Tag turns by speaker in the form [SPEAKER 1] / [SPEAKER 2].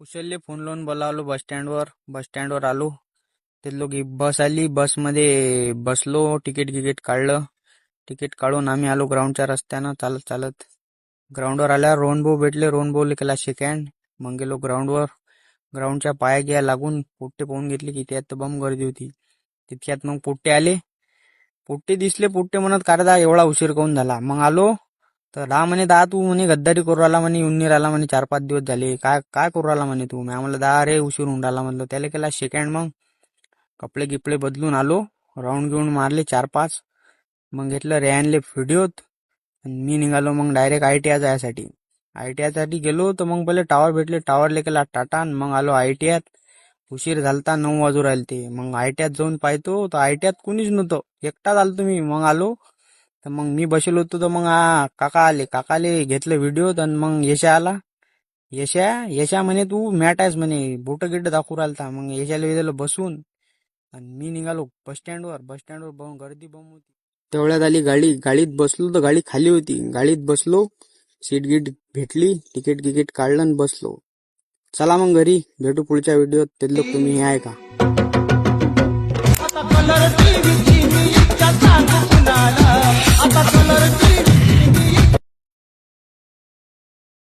[SPEAKER 1] कुशलले phone लावून बोलावलो बस स्टँडवर आलो. ते लोक बस आली, बसमध्ये बसलो, तिकीट काढलं. तिकीट काढून आम्ही आलो ग्राउंडच्या रस्त्यानं चालत चालत. ग्राउंडवर आल्यावर रोहनभाऊ भेटले. रोहनभाऊले केला शेक हँड. मग गेलो ग्राउंडवर. ग्राउंडच्या पाया गिया लागून पोट्टे पाहून घेतले की त्यात बम गर्दी होती. तितक्यात मग पोट्टे आले. पोट्टे दिसले. पोट्टे म्हणत कारदा एवढा उशीर काऊन झाला. मग आलो तर दा म्हणे दा तू म्हणे गद्दारी करू राहिला म्हणे, येऊन नाही राहिला म्हणे, 4-5 दिवस झाले. काय काय करू राहिला म्हणे तू. मी म्हणलं दा रे उशीर होऊन राहिला म्हणलं. त्याला केला शेक हँड. मग कपडे गिपडे बदलून आलो. राऊंड घेऊन मारले 4-5. मग घेतलं रेहानले व्हिडिओत. मी निघालो मग डायरेक्ट ITI जायसाठी. ITI साठी गेलो तर मग पहिले टावर भेटले. टावरले केला टाटा. मग आलो ITI. उशीर झालता, 9 वाजू राहिले ते. मग ITI जाऊन पाहतो तर ITI कुणीच नव्हतं, एकटाच आलतो मी. मग आलो तर मग मी बसलो होतो तर मग काका आले. काकाले घेतलं व्हिडिओ. तर मग यशा आला. यशा म्हणे तू मॅट आहेस म्हणे, बोट गिट दाखवू राहिलता. मग यशाला विधालं बसून आणि मी निघालो बस स्टँडवर गर्दी बम होती. तेवढ्यात आली गाडी. गाडीत बसलो तर गाडी खाली होती. गाडीत बसलो, सीट गीट भेटली, तिकीट काढलं आणि बसलो. चला मग घरी भेटू पुढच्या व्हिडिओत. ते लोक तुम्ही हे आहे का.